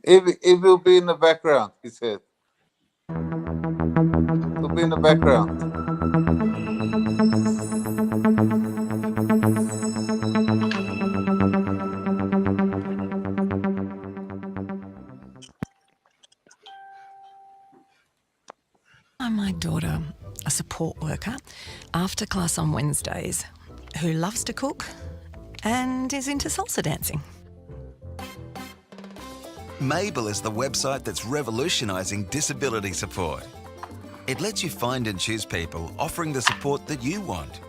It will be in the background, he said. It'll be in the background. My daughter, a support worker, after class on Wednesdays, who loves to cook and is into salsa dancing. Mabel is the website that's revolutionising disability support. It lets you find and choose people offering the support that you want.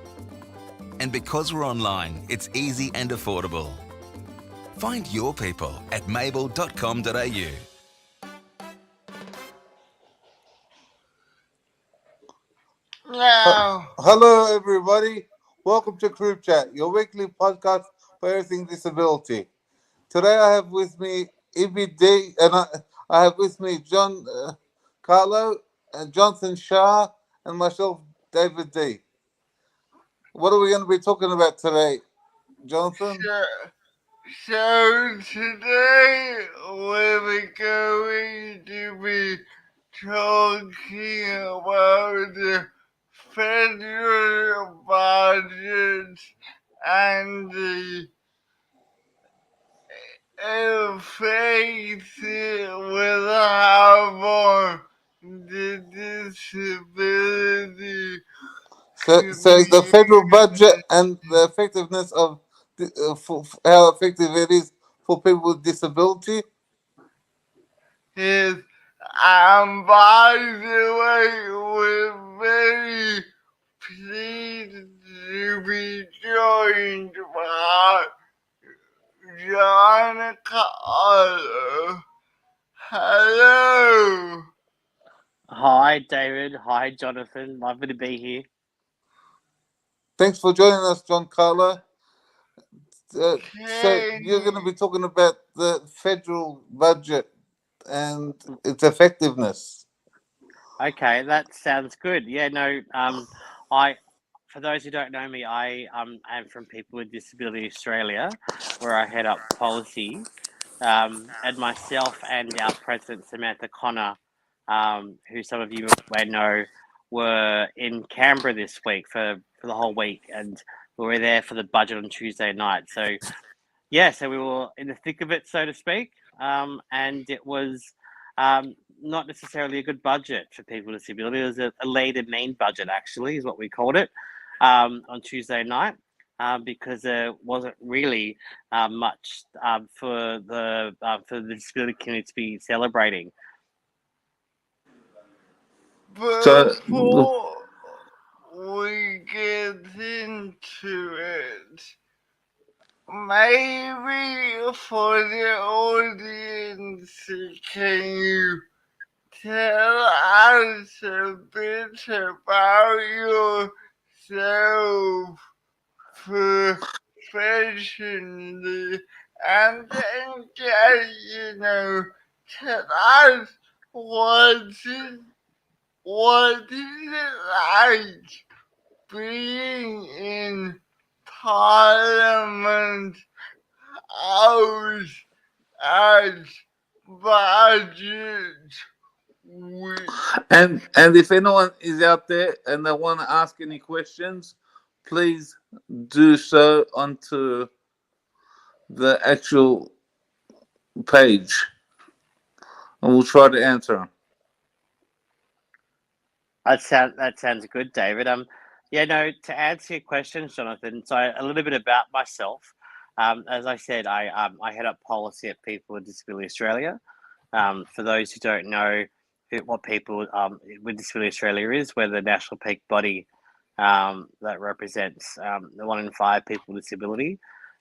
And because we're online, it's easy and affordable. Find your people at mabel.com.au. Hello, everybody. Welcome to CripChat, your weekly podcast for everything disability. Today, I have with me Ibby D, and I have with me John Carlo, and Johnson Shar, and myself, David D. What are we going to be talking about today, Jonathan? So today we're going to be talking about the federal budget and the effect it will have on the disability So the federal budget and the effectiveness of how effective it is for people with disability. Yes, and by the way, we're very pleased to be joined by John Carlo. Hello. Hi, David. Hi, Jonathan. Lovely to be here. Thanks for joining us, John Carlo. So you're going to be talking about the federal budget and its effectiveness. Okay, that sounds good. Yeah, no, for those who don't know me, I am from People with Disability Australia, where I head up policy. And myself and our president Samantha Connor, who some of you may know, were in Canberra this week for the whole week, and we were there for the budget on Tuesday night. So yeah, so we were in the thick of it, so to speak, and it was not necessarily a good budget for people with disability. It was a lead and mean budget, actually, is what we called it, on Tuesday night, because there wasn't really much for the disability community to be celebrating. Before we get into it, maybe for the audience, can you tell us a bit about yourself professionally, and then tell us what is it like being in Parliament House at budget week. And if anyone is out there and they want to ask any questions, please do so onto the actual page, and we'll try to answer them. That sounds good, David. Yeah, no. To answer your questions, Jonathan. So a little bit about myself. As I said, I head up policy at People with Disability Australia. For those who don't know what People with Disability Australia is, we're the national peak body that represents the 1 in 5 people with disability,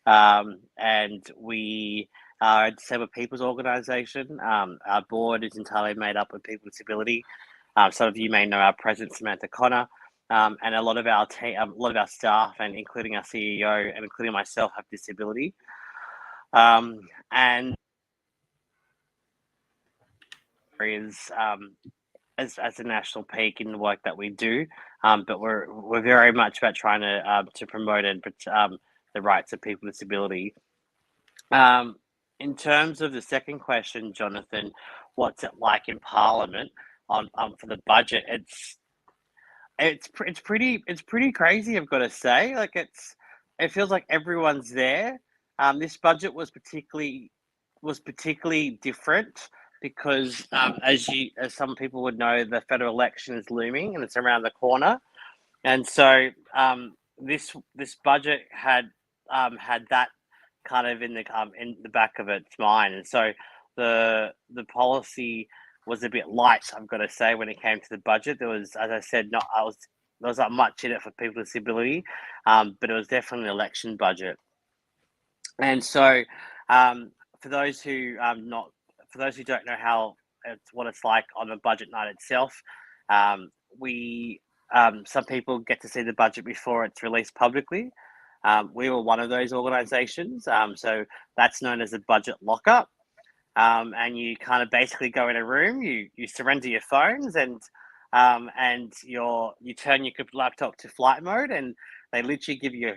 and we are a disabled people's organisation. Our board is entirely made up of people with disability. Some of you may know our president Samantha Connor, and a lot of our team, a lot of our staff, and including our CEO and including myself, have disability. And is as a national peak in the work that we do, but we're very much about trying to promote and the rights of people with disability. in terms of the second question, Jonathan, what's it like in Parliament on for the budget? It's pretty crazy. I've got to say, like it feels like everyone's there. This budget was particularly different because, as some people would know, the federal election is looming and it's around the corner, and so this budget had that kind of in the back of its mind, and so the policy was a bit light. I've got to say, when it came to the budget, there was, as I said, not I was there was not much in it for people with disability, but it was definitely an election budget. And so, um, for those who not for those who don't know what it's like on the budget night itself, we some people get to see the budget before it's released publicly. We were one of those organisations, so that's known as a budget lockup. And you kind of basically go in a room, you surrender your phones, and you turn your laptop to flight mode, and they literally give you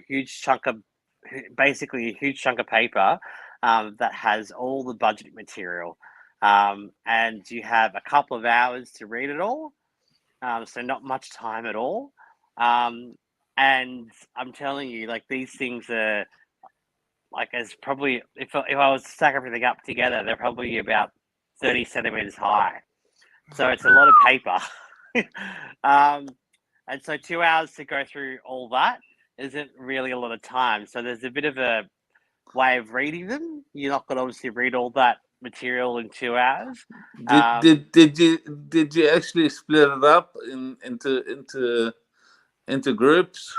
basically a huge chunk of paper that has all the budget material, and you have a couple of hours to read it all, so not much time at all. Um, and I'm telling you, like, these things are like, as probably, if I was to stack everything up together, they're probably about 30 centimeters high. So it's a lot of paper. um, and so 2 hours to go through all that isn't really a lot of time. So there's a bit of a way of reading them. You're not going to obviously read all that material in 2 hours. Did Um, did did you did you actually split it up into groups?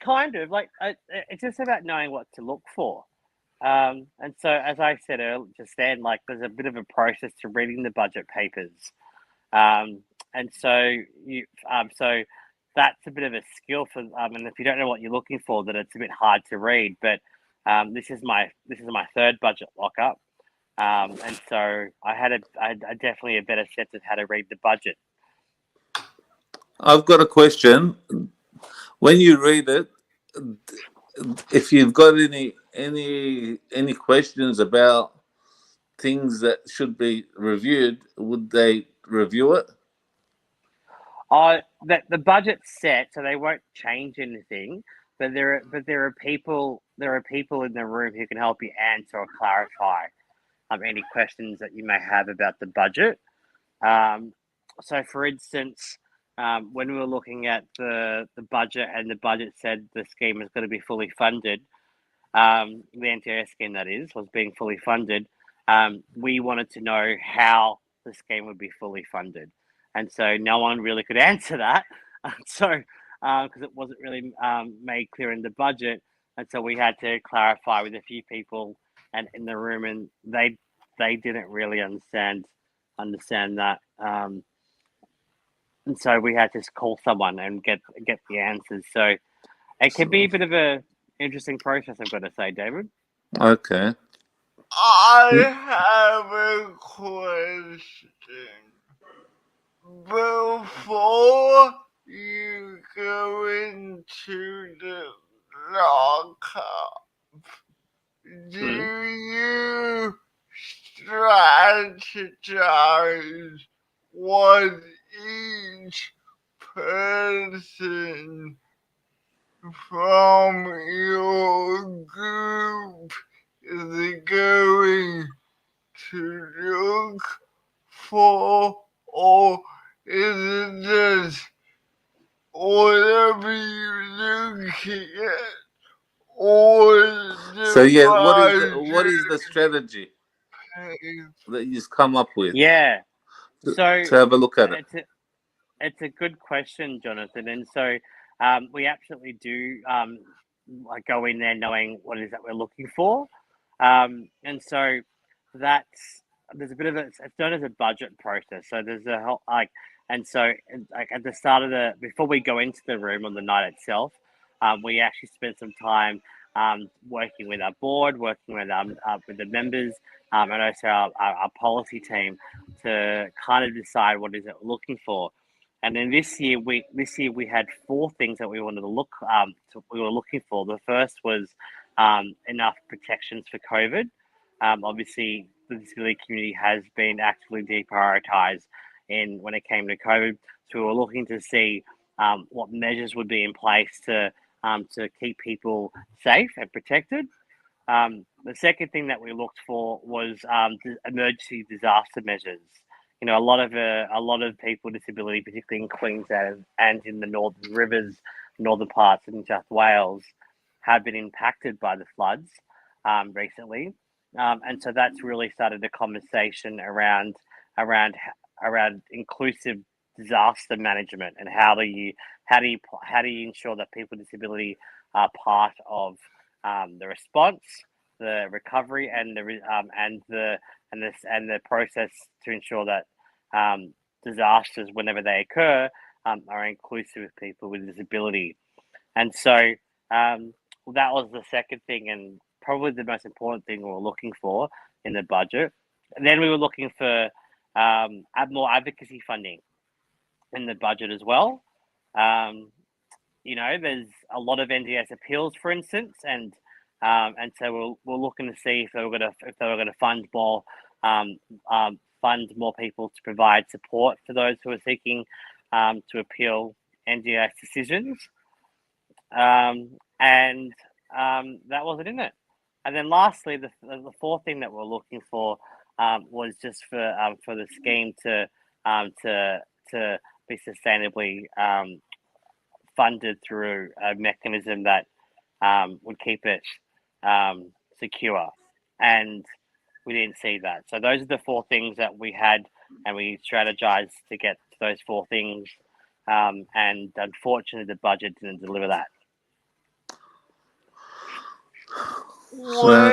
kind of like, it's just about knowing what to look for. And so, as I said earlier, just then, like, there's a bit of a process to reading the budget papers. Um, and so so that's a bit of a skill for, and if you don't know what you're looking for, then it's a bit hard to read. But this is my third budget lockup, and so I definitely a better sense of how to read the budget. I've got a question. When you read it, if you've got any questions about things that should be reviewed, would they review it? The budget's set, so they won't change anything. But there are people in the room who can help you answer or clarify any questions that you may have about the budget. Um, so, for instance, when we were looking at the budget, and the budget said the scheme is going to be fully funded, the NTIS scheme, that is, was being fully funded. We wanted to know how the scheme would be fully funded, and so no one really could answer that. So, because it wasn't really made clear in the budget, and so we had to clarify with a few people and in the room, and they didn't really understand that. And so we had to call someone and get the answers. So it can be a bit of a interesting process, I've got to say, David. Okay. I have a question. Before you go into the lockup, do you strategize what each person from your group is going to look for, or is it just whatever you're looking at, or So yeah, what is the the strategy budget? that you've come up with Yeah. So to have a look at it? it's a good question, Jonathan. And so we absolutely do like go in there knowing what it is that we're looking for. And so that's there's a bit of it's known as a budget process. So there's a whole like and so like at the start of before we go into the room on the night itself, we actually spend some time working with our board, working with the members, and also our policy team to kind of decide what it is that we're looking for. And then this year we had four things that we wanted to we were looking for. The first was enough protections for COVID. Obviously, the disability community has been actively deprioritised in when it came to COVID. So we were looking to see what measures would be in place to keep people safe and protected. The second thing that we looked for was emergency disaster measures. You know, a lot of people with disability, particularly in Queensland and in the northern rivers, northern parts of New South Wales, have been impacted by the floods recently, and so that's really started a conversation around around inclusive disaster management and how do you ensure that people with disability are part of the response, the recovery, and the process to ensure that disasters, whenever they occur, are inclusive of people with disability. And so that was the second thing, and probably the most important thing we were looking for in the budget. And then we were looking for more advocacy funding in the budget as well. Um, you know, there's a lot of NDS appeals, for instance, and so we're looking to see if they were gonna fund more people to provide support for those who are seeking to appeal NDS decisions, and that wasn't in it. And then lastly, the fourth thing that we're looking for was just for the scheme um, to to be sustainably funded through a mechanism that would keep it secure. And we didn't see that. So those are the four things that we had, and we strategized to get to those four things. And unfortunately, the budget didn't deliver that. So,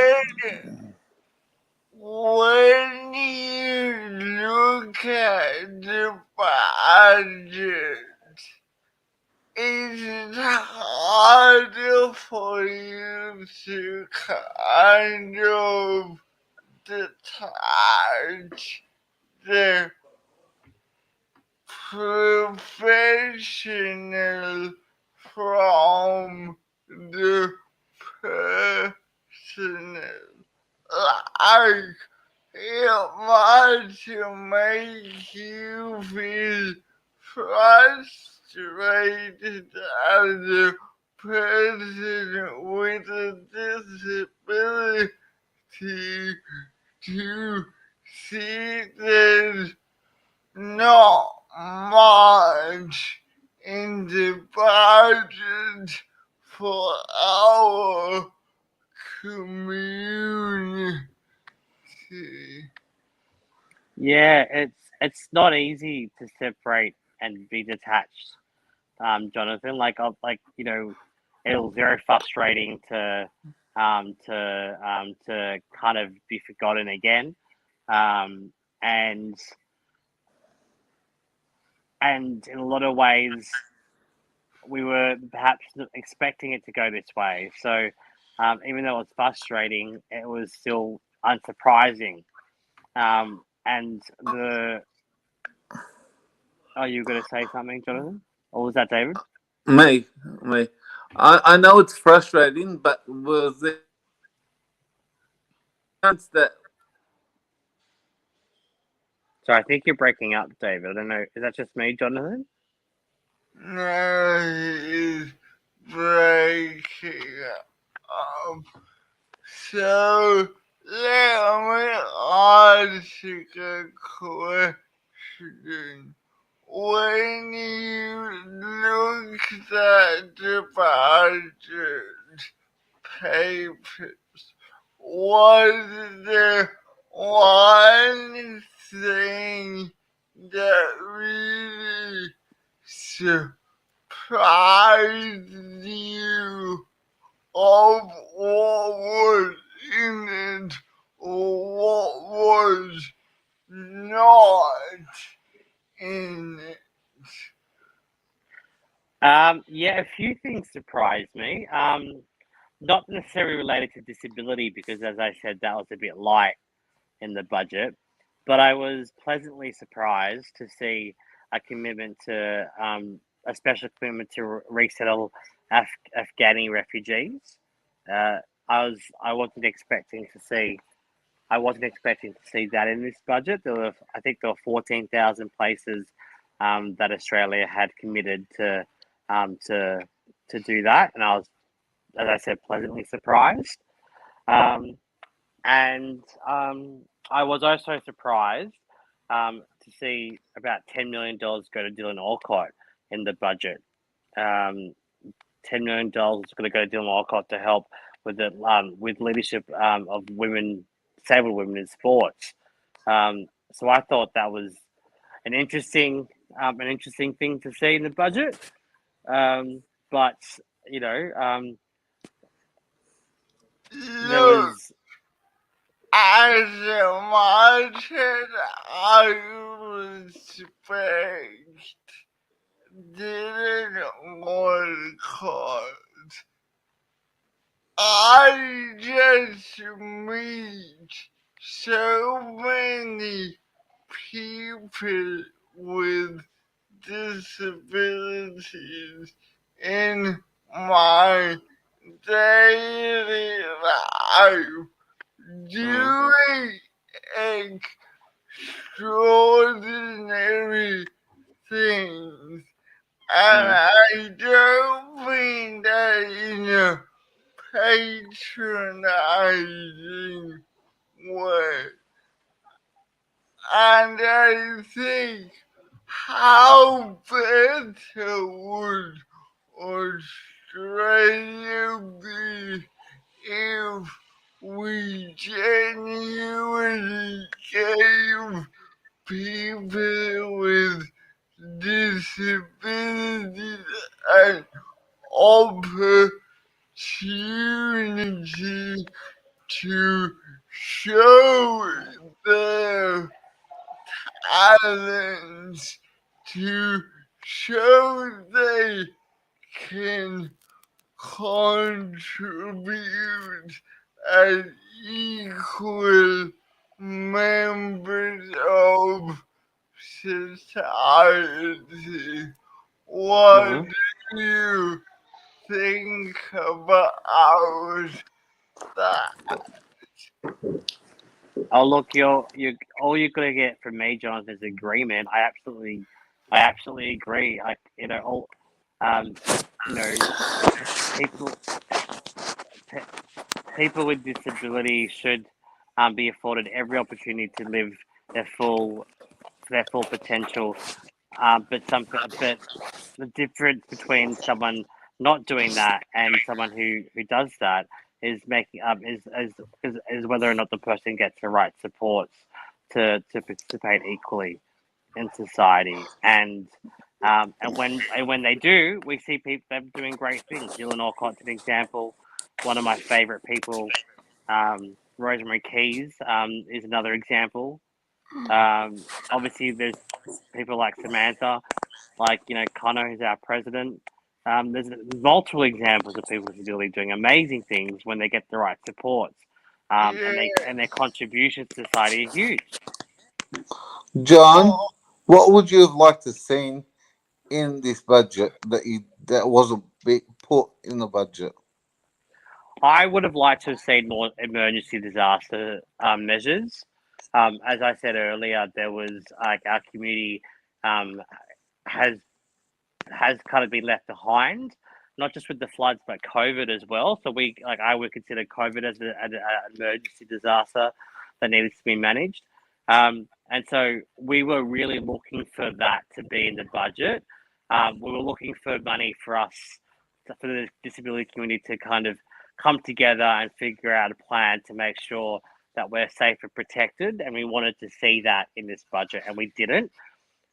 When you look at the budget, it's harder for you to kind of detach the professional from the personal. Like, it might make you feel frustrated as a person with a disability to see there's not much in the budget for our community. Yeah, it's not easy to separate and be detached, Jonathan. You know, it was very frustrating to kind of be forgotten again, um, and in a lot of ways we were perhaps expecting it to go this way. So even though it was frustrating, it was still unsurprising. And the Oh, you were going to say something, Jonathan? Or was that David? me, me. I know it's frustrating, but was there chance that Sorry, I think you're breaking up, David. I don't know. Is that just me, Jonathan? Now he's breaking up. So let me ask you a question. When you looked at the budget papers, was there one thing that really surprised you of what was in it or what was not in it? Yeah, a few things surprised me. Not necessarily related to disability, because as I said, that was a bit light in the budget. But I was pleasantly surprised to see a commitment to a special commitment to resettle Afghani refugees. I wasn't expecting to see. I wasn't expecting to see that in this budget. I think there were 14,000 places that Australia had committed um, to to do that, and I was, as I said, pleasantly surprised. Um, and I was also surprised to see about $10 million go to Dylan Alcott in the budget. Um, $10 is going to go to Dylan Alcott to help with the with leadership of women, disabled women in sports. So I thought that was an interesting thing to see in the budget. But you know, there Look, was. as much as I respect didn't want cause, I just meet so many people with disabilities in my daily life Mm, doing extraordinary things. And mm, I don't mean that in a patronizing way. And I think, how better would Australia be if we genuinely gave people with disabilities an opportunity to show their talents, to show they can contribute as equal members of society. What mm-hmm. do you think about that? Oh look, you all you're gonna get from me, Jonathan, is agreement. I absolutely agree. Um, you know, people pe- people with disability should be afforded every opportunity to live their full their full potential. But the difference between someone not doing that and someone who does that is making is whether or not the person gets the right supports to participate equally in society. And when they do, we see people them doing great things. Dylan Alcott's an example. One of my favorite people, Rosemary Keys, is another example. Obviously, there's people like Samantha, like Connor, who's our president. There's multiple examples of people with disability doing amazing things when they get the right supports, Yeah. and their contributions to society are huge. John, Oh, what would you have liked to seen in this budget that wasn't put in the budget? I would have liked to have seen more emergency disaster measures. As I said earlier, there was like our community um, has has kind of been left behind, not just with the floods, but COVID as well. So I would consider COVID as an emergency disaster that needed to be managed. And so we were really looking for that to be in the budget. We were looking for money for us, for the disability community to kind of come together and figure out a plan to make sure that we're safe and protected. And we wanted to see that in this budget, and we didn't.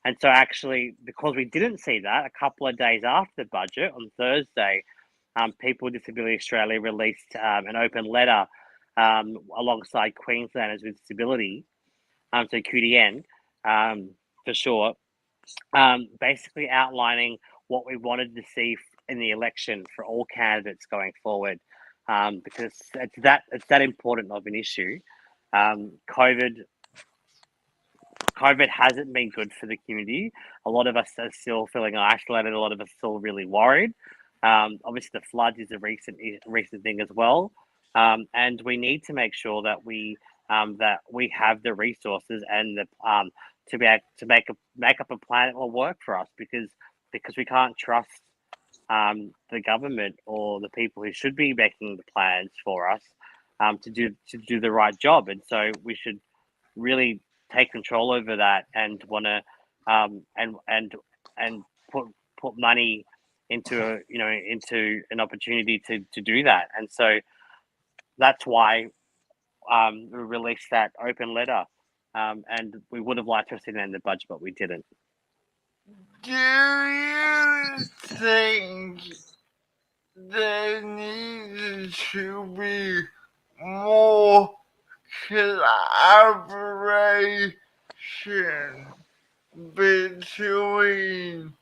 And so, actually, because we didn't see that, a couple of days after the budget on Thursday, People with Disability Australia released an open letter alongside Queenslanders with Disability, so QDN for short, basically outlining what we wanted to see in the election for all candidates going forward, because it's that important of an issue. Um, COVID COVID hasn't been good for the community. A lot of us are still feeling isolated. A lot of us are still really worried. Obviously, the floods is a recent thing as well. and we need to make sure that we have the resources and the to be able to make up a plan that will work for us because we can't trust the government or the people who should be making the plans for us to do the right job. And so we should really take control over that and want to and put put money into into an opportunity to do that. And so that's why we released that open letter. And we would have liked to have seen it in the budget, but we didn't. Do you think there needs to be more collaboration between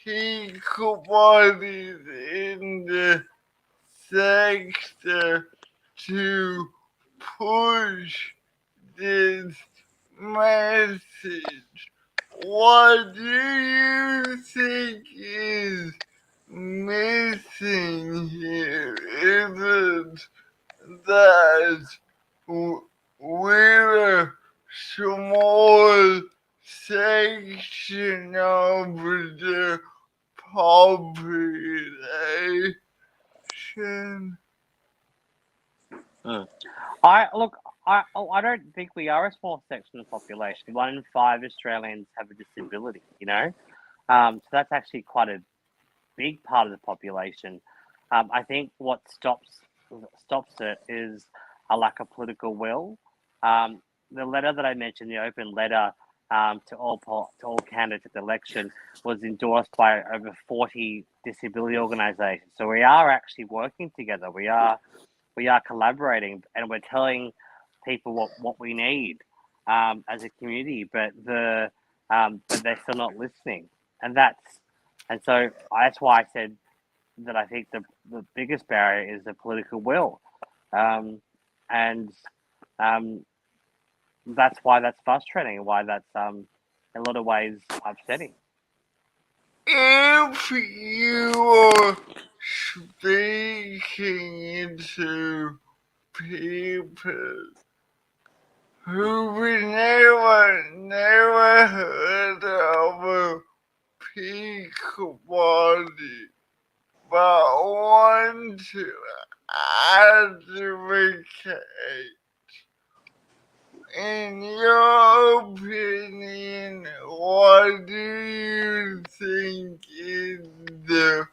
peak bodies in the sector to push this message? What do you think is missing here? Is it that we're a small section of the population? I look. I don't think we are a small section of the population. 1 in 5 Australians have a disability. So that's actually quite a big part of the population. I think what stops it is a lack of political will. The letter that I mentioned, the open letter to all candidates at the election, was endorsed by over 40 disability organisations. So we are actually working together. We are collaborating, and we're telling people what we need as a community, but they're still not listening, and so that's why I said that I think the biggest barrier is the political will, and um, that's why that's frustrating, and why that's in a lot of ways upsetting. If you're speaking to people who've never heard of a peak body but want to advocate, in your opinion, what do you think is the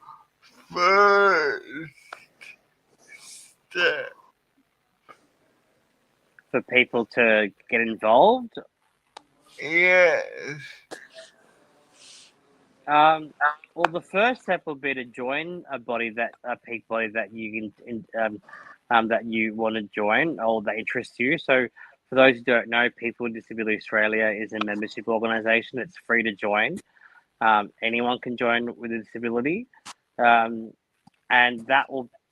first step? For people to get involved, Yes. well, the first step would be to join a peak body that that you want to join or that interests you. So, for those who don't know, People with Disability Australia is a membership organisation. It's free to join. Anyone can join with a disability, um, and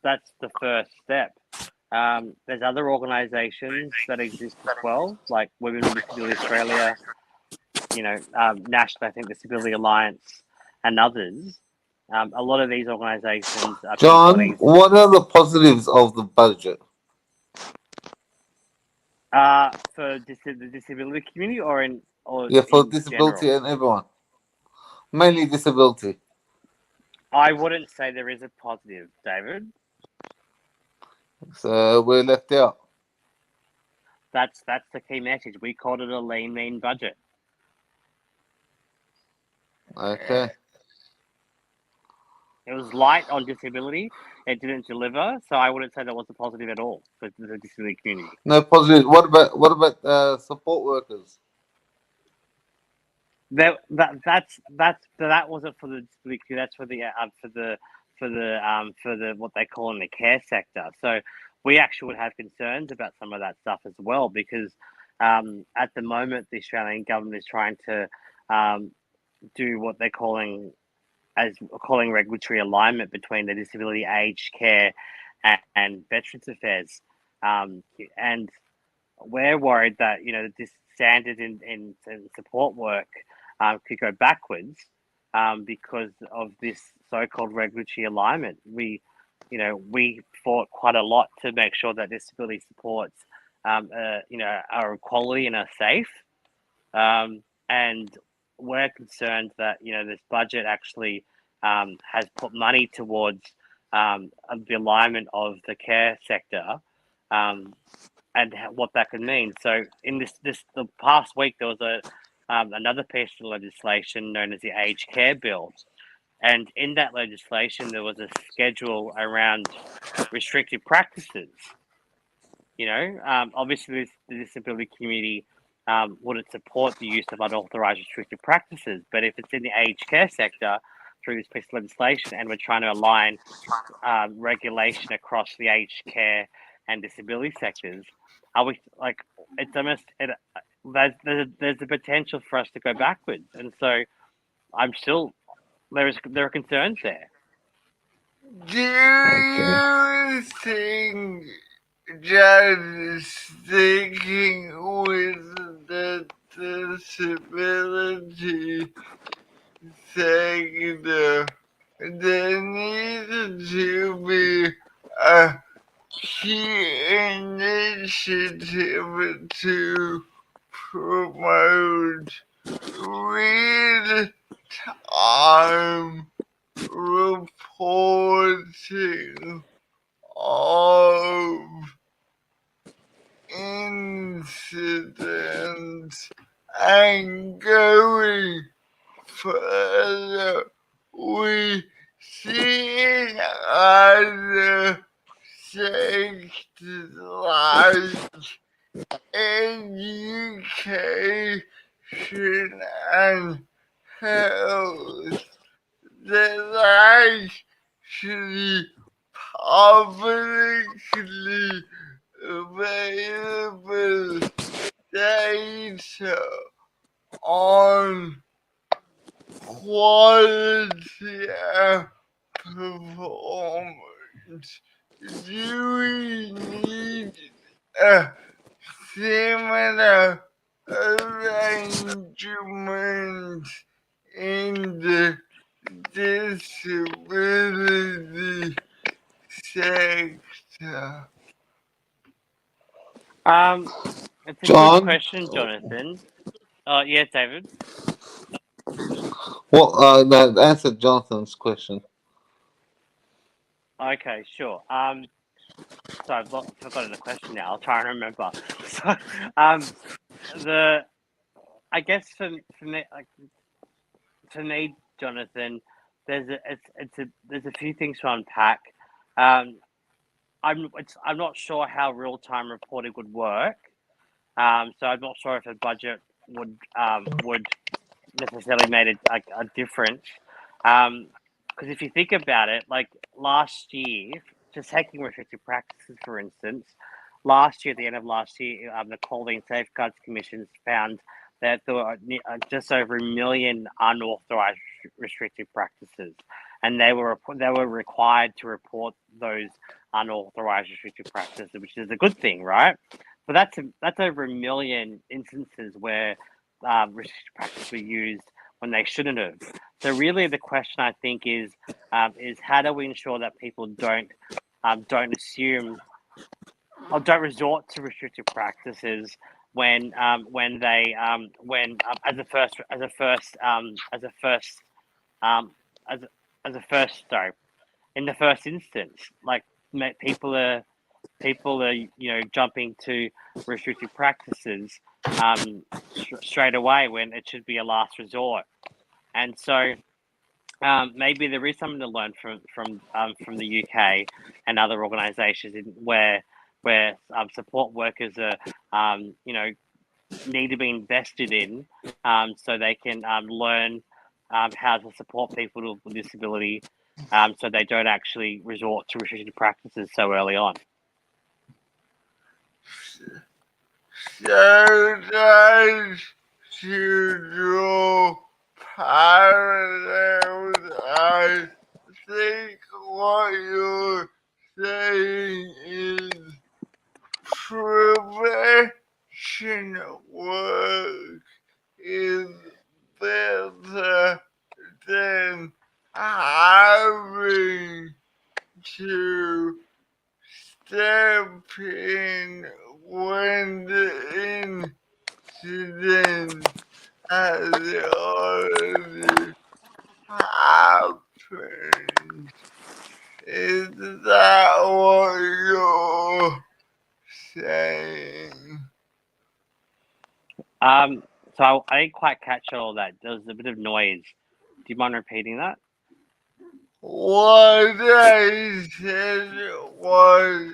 that's the first step. There's other organisations that exist as well, like Women with Disability Australia, National, I think, Disability Alliance, and others. A lot of these organisations are peak John, bodies what are the positives of the budget? for the disability community, or Yeah, for in disability general. and everyone, mainly disability. I wouldn't say there is a positive, David. So we're left out. That's the key message. We called it a lean, mean budget. Okay. It was light on disability. It didn't deliver, so I wouldn't say that was a positive at all for the disability community. No positive. What about support workers? That wasn't for the disability community. That's for the what they call in the care sector. So we actually would have concerns about some of that stuff as well, because at the moment the Australian government is trying to um, do what they're calling regulatory alignment between the disability, aged care, and Veterans Affairs, and we're worried that this standard in support work could go backwards because of this so-called regulatory alignment. we fought quite a lot to make sure that disability supports, are quality and are safe. And we're concerned that this budget actually has put money towards the alignment of the care sector, um, and what that could mean. So in this the past week, there was another piece of legislation known as the Aged Care Bill, and in that legislation there was a schedule around restrictive practices. Obviously the disability community wouldn't support the use of unauthorized restrictive practices, but if it's in the aged care sector through this piece of legislation, and we're trying to align regulation across the aged care and disability sectors, are we like it's almost there's a potential for us to go backwards, and so I'm still there are concerns there. Do Okay. you think just sticking with the disability sector, there needs to be a key initiative to promote real-time reporting of incidents, and going further, we see other sectors like education and health that actually publicly available data on quality and performance. Do we need a similar arrangement in the disability sector? Um, it's a good John, question, Jonathan. Oh, yeah, David. well, that answered Jonathan's question. Okay, sure. So forgotten the question now. I'll try and remember. So, um, the I guess for me, Jonathan, there's a few things to unpack. Um, I'm not sure how real time reporting would work. So I'm not sure if a budget would necessarily made a difference. Because if you think about it, like last year, just taking restricted practices for instance, last year at the end of last year, the Quality and Safeguards Commission found that there were just over 1 million unauthorized restrictive practices, and they were required to report those unauthorized restrictive practices, which is a good thing, right? But that's over 1 million instances where restricted practices were used when they shouldn't have. So really, the question I think is how do we ensure that people don't assume or don't resort to restrictive practices when they when as a first as a first as a first um, as as a first sorry in the first instance, like people are jumping to restrictive practices straight away when it should be a last resort. And so maybe there is something to learn from the UK and other organisations where support workers are need to be invested in, so they can learn how to support people with disability, so they don't actually resort to restricted practices so early on. So that to draw parallels, I think what you're saying is prevention work is better than having to step in when the incident has already happened. Is that what you're saying? So I didn't quite catch all that. There was a bit of noise. Do you mind repeating that? What I said was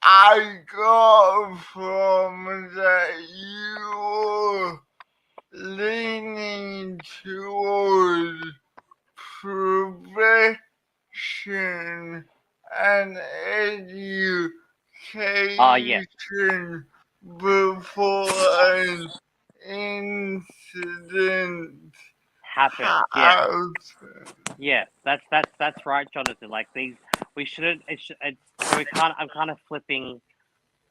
I got from that you leaning towards prevention and Oh, yeah, education before an incident happens. Yeah, happens. yeah. That's right, Jonathan. Like these, we shouldn't. So we can't. I'm kind of flipping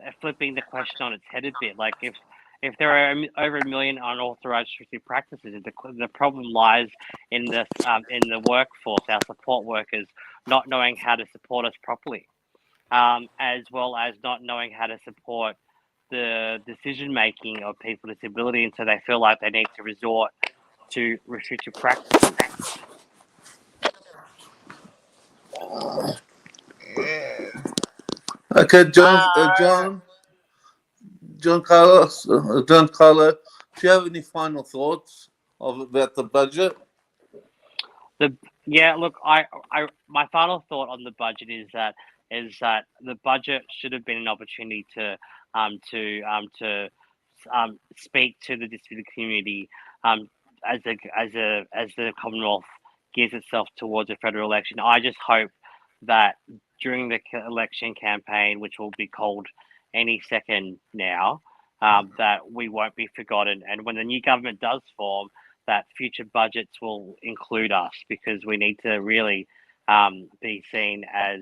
the question on its head a bit. Like if there are over 1 million unauthorized restrictive practices, the problem lies in the workforce, our support workers not knowing how to support us properly, as well as not knowing how to support the decision making of people with disability, and so they feel like they need to resort to restrictive practices. Yeah. Okay, Uh, John Carlos, John Carlo, do you have any final thoughts about the budget? The Yeah, look, my final thought on the budget is that the budget should have been an opportunity to speak to the disability community, as the Commonwealth gears itself towards a federal election. I just hope that during the election campaign, which will be called any second now, that we won't be forgotten, and when the new government does form, that future budgets will include us, because we need to really be seen as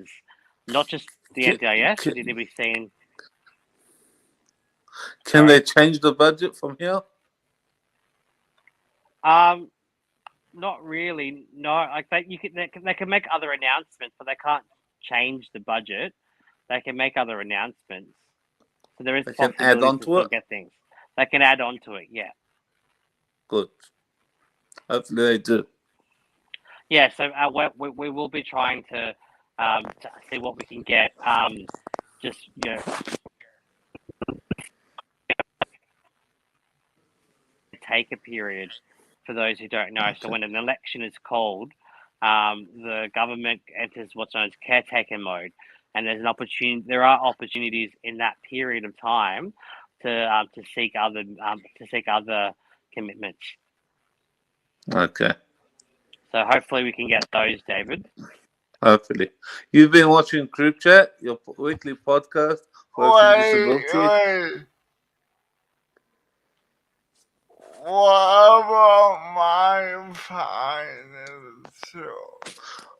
not just the Can, NDIS, we need to can, be seen. can Sorry. they change the budget from here? Um, Not really. No, like they can make other announcements, but they can't change the budget. They can make other announcements. So there is They can add possibilities on to to still it? get things. They can add on to it. Yeah. Good. Hopefully they do. Yeah. So we will be trying to see what we can get. Just take a period, for those who don't know. So Okay. when an election is called, the government enters what's known as caretaker mode, and there are opportunities in that period of time to seek other commitments. Okay. So hopefully we can get those, David. Hopefully. You've been watching CripChat, your weekly podcast for everything disability. wait. What about my financial?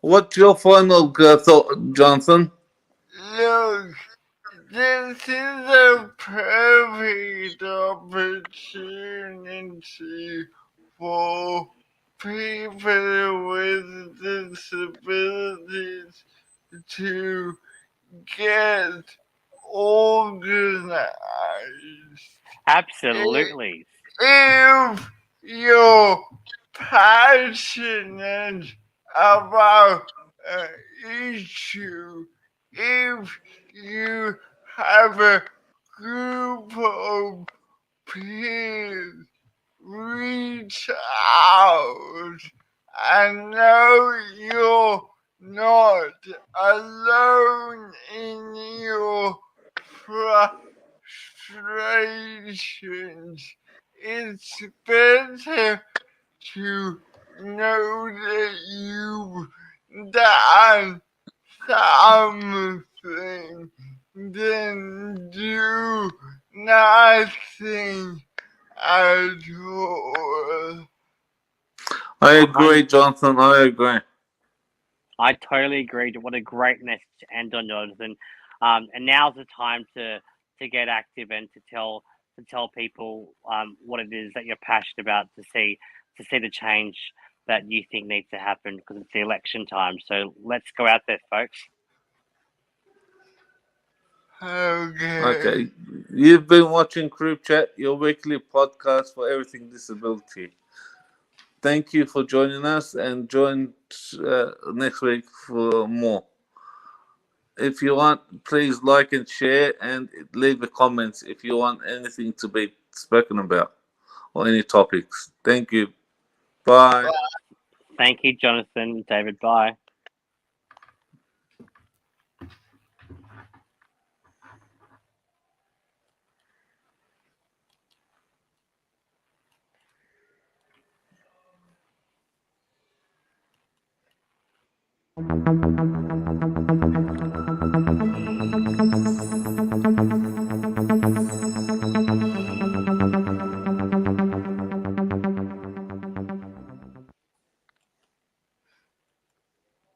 What's your final thought, Johnson? Look, this is a perfect opportunity for people with disabilities to get organized. Absolutely. If you're passionate about an issue, if you have a group of peers, reach out. I know you're not alone in your frustrations. It's better to know that you've done something than do nothing at all. I A agree, hundred. Johnson. I agree. I totally agree. What a great message to end on, Jonathan. And now's the time to get active and to tell people what it is that you're passionate about, to see the change that you think needs to happen, because it's the election time. So let's go out there, folks. Okay. Okay. You've been watching CripChat, your weekly podcast for everything disability. Thank you for joining us and join next week for more. If you want, please like and share and leave a comments if you want anything to be spoken about or any topics. Thank you. Bye. Thank you, Jonathan, David. Bye.